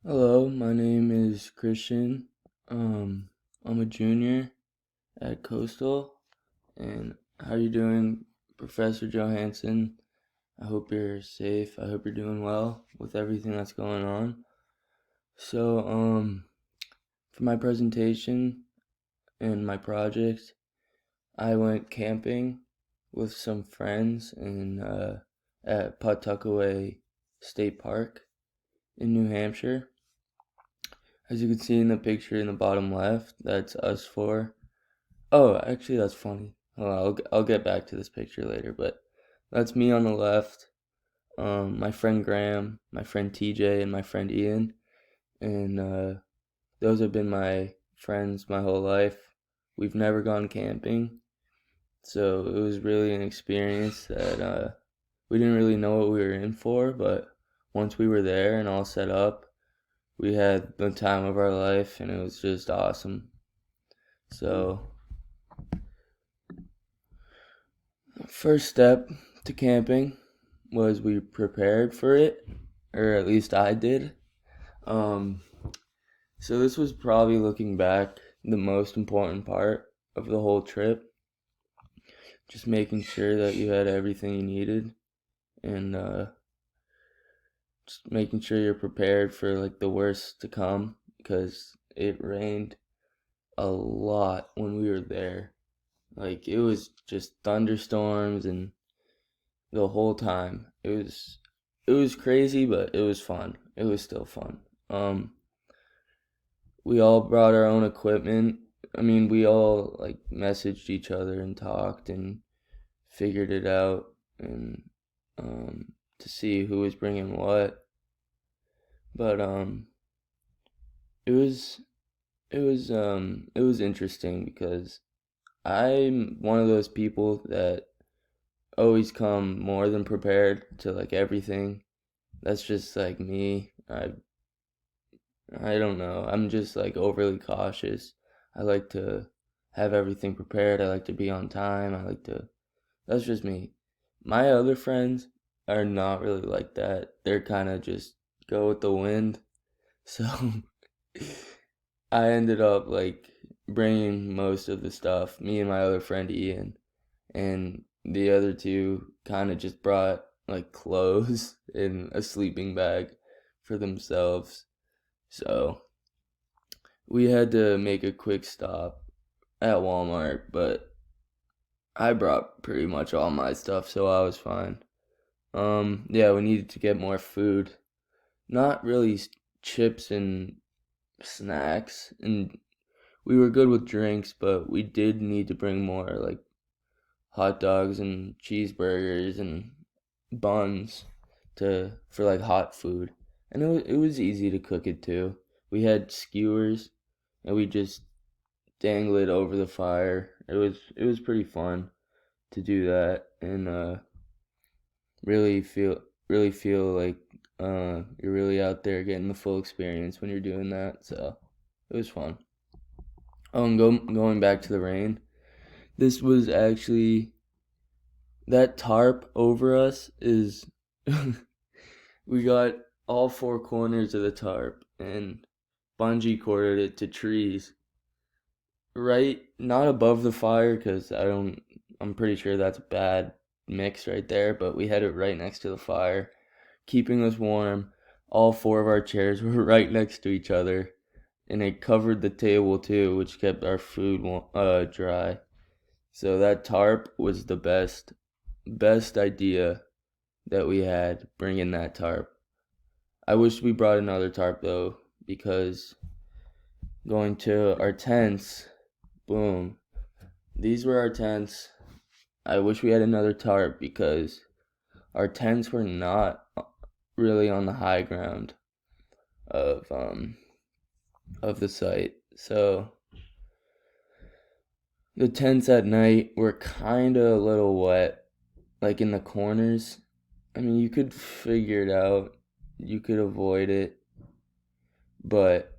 Hello, my name is Christian. Um, I'm a junior at Coastal, and how you doing, Professor Johansson? I hope you're safe. I hope you're doing well with everything that's going on. So, for my presentation and my project, I went camping with some friends at Pawtuckaway State Park in New Hampshire. As you can see in the picture in the bottom left, that's us four. Oh, actually, that's funny. Hold on, I'll get back to this picture later, but that's me on the left. My friend Graham, my friend TJ, and my friend Ian, and those have been my friends my whole life. We've never gone camping, so it was really an experience that we didn't really know what we were in for, but once we were there and all set up, we had the time of our life, and it was just awesome. So, first step to camping was we prepared for it, or at least I did. Um, so this was probably looking back the most important part of the whole trip, just making sure that you had everything you needed and just making sure you're prepared for like the worst to come because it rained a lot when we were there. Like it was just thunderstorms and the whole time. It was crazy, but it was fun. It was still fun. We all brought our own equipment. I mean, we all like messaged each other and talked and figured it out and to see who was bringing what. But it was it was interesting because I'm one of those people that always come more than prepared to like everything. That's just like me. I don't know. I'm just like overly cautious. I like to have everything prepared. I like to be on time. That's just me. My other friends are not really like that. They're kind of just go with the wind. So I ended up like bringing most of the stuff, me and my other friend Ian, and the other two kind of just brought like clothes and a sleeping bag for themselves. So we had to make a quick stop at Walmart, but I brought pretty much all my stuff, so I was fine. Yeah, we needed to get more food. Not really chips and snacks, and we were good with drinks, but we did need to bring more like hot dogs and cheeseburgers and buns to for like hot food. And it was easy to cook it too. We had skewers and we just dangle it over the fire. It was pretty fun to do that and really feel like you're really out there getting the full experience when you're doing that. So it was fun. Going back to the rain. This was actually that tarp over us is we got all four corners of the tarp and bungee corded it to trees right not above the fire because I'm pretty sure that's a bad mix right there, but we had it right next to the fire keeping us warm. All four of our chairs were right next to each other and it covered the table too, which kept our food dry. So that tarp was the best idea that we had, bringing that tarp. I wish we brought another tarp though, because going to our tents, boom, these were our tents. I wish we had another tarp because our tents were not really on the high ground of the site. So the tents at night were kind of a little wet, like in the corners. I mean, you could figure it out. You could avoid it, but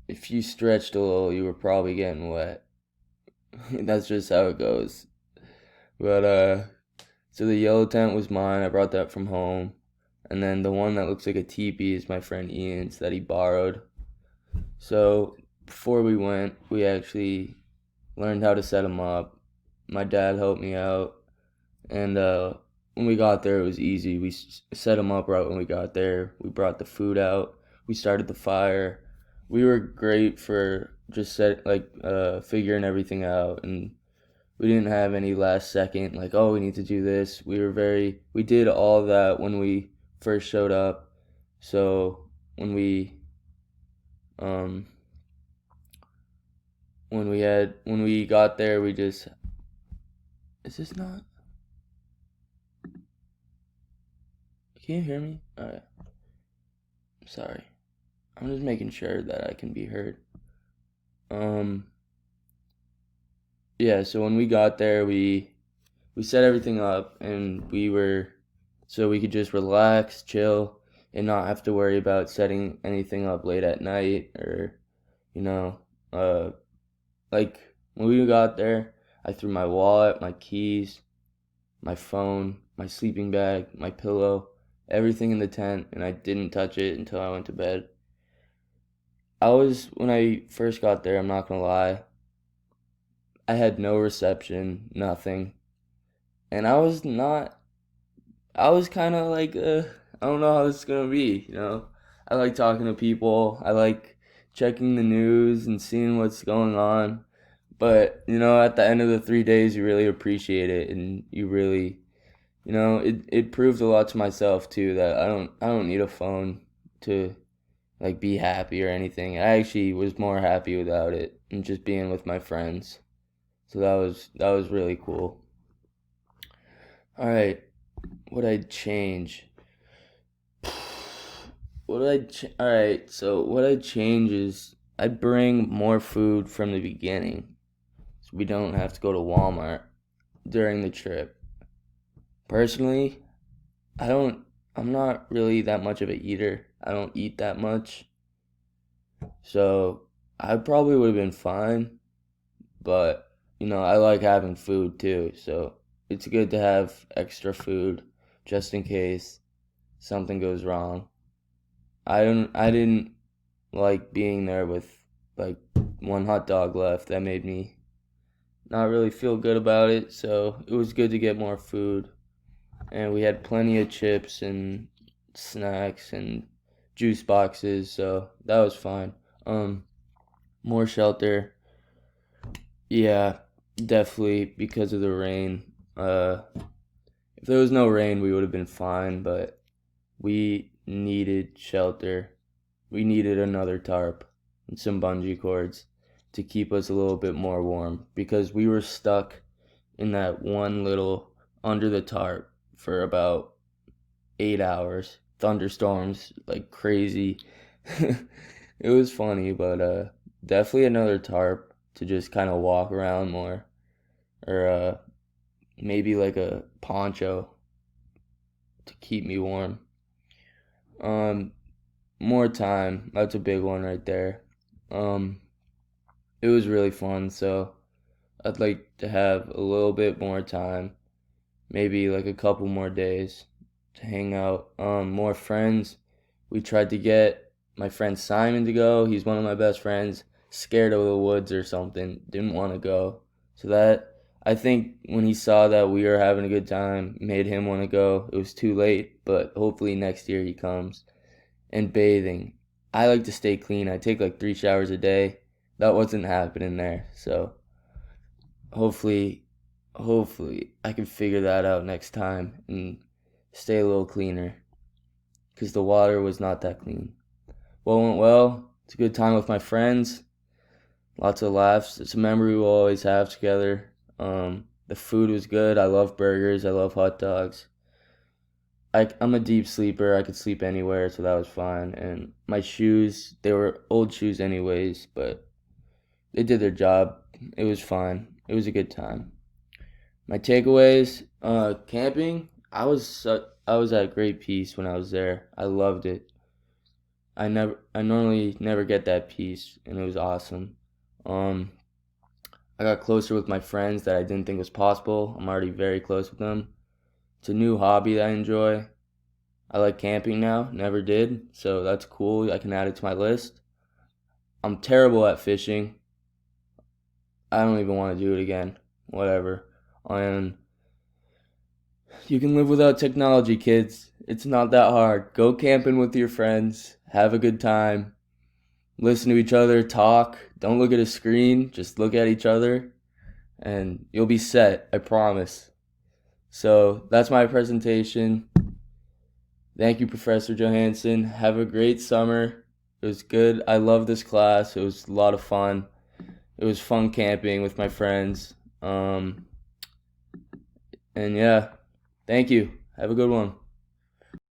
if you stretched a little, you were probably getting wet. That's just how it goes. But so the yellow tent was mine. I brought that from home. and then the one that looks like a teepee is my friend Ian's that he borrowed. So before we went, we actually learned how to set them up. My dad helped me out, and when we got there, it was easy. We set them up right when we got there. We brought the food out. We started the fire. We were great for just figuring everything out, and we didn't have any last second like, oh, we need to do this. We did all that when we first showed up. So um when we got there, we just is this not? Can you hear me? All right. Sorry. I'm just making sure that I can be heard. Um yeah, so when we got there, we set everything up, and so we could just relax, chill, and not have to worry about setting anything up late at night or, you know, uh, like when we got there, I threw my wallet, my keys, my phone, my sleeping bag, my pillow, everything in the tent, and I didn't touch it until I went to bed. When I first got there, I'm not gonna lie, I had no reception, nothing. And I was kind of like, I don't know how this is gonna be, you know. I like talking to people. I like checking the news and seeing what's going on. But at the end of the 3 days, you really appreciate it, and you really, it proved a lot to myself too that I don't need a phone to like be happy or anything. I actually was more happy without it and just being with my friends. So that was really cool. All right, what I'd change? All right, so what I'd change is I'd bring more food from the beginning, so we don't have to go to Walmart during the trip. Personally, I don't. I'm not really that much of a eater. I don't eat that much, so I probably would have been fine. But I like having food too, so it's good to have extra food just in case something goes wrong. I didn't like being there with like one hot dog left. That made me not really feel good about it, so it was good to get more food. And we had plenty of chips and snacks and juice boxes, so that was fine. Um, More shelter. Yeah, definitely because of the rain. If there was no rain, we would have been fine, but we needed shelter. We needed another tarp and some bungee cords to keep us a little bit more warm because we were stuck in that one little under the tarp for about 8 hours. Thunderstorms like crazy. It was funny, but definitely another tarp to just kind of walk around more, or maybe like a poncho to keep me warm. Um, More time. That's a big one right there. Um, it was really fun, so I'd like to have a little bit more time, maybe like a couple more days to hang out. More friends. We tried to get my friend Simon to go. He's one of my best friends. Scared of the woods or something. Didn't want to go. So that I think when he saw that we were having a good time, made him want to go. It was too late, but hopefully next year he comes. And bathing. I like to stay clean. I take like 3 showers a day. That wasn't happening there. So hopefully hopefully I can figure that out next time and stay a little cleaner because the water was not that clean. Well, it went well. It's a good time with my friends. Lots of laughs. It's a memory we'll always have together. The food was good. I love burgers. I love hot dogs. I'm a deep sleeper. I could sleep anywhere, so that was fine. And my shoes, they were old shoes anyways, but they did their job. It was fine. It was a good time. My takeaways, camping. I was at great peace when I was there. I loved it. I normally never get that peace, and it was awesome. Um, I got closer with my friends that I didn't think was possible. I'm already very close with them. It's a new hobby that I enjoy. I like camping now, never did, so that's cool. I can add it to my list. I'm terrible at fishing. I don't even want to do it again. Whatever. And you can live without technology, kids. It's not that hard. Go camping with your friends, have a good time, listen to each other talk. Don't look at a screen, just look at each other, and you'll be set, I promise. So that's my presentation. Thank you, Professor Johansson. Have a great summer. It was good. I love this class. It was a lot of fun. It was fun camping with my friends. And yeah, thank you. Have a good one.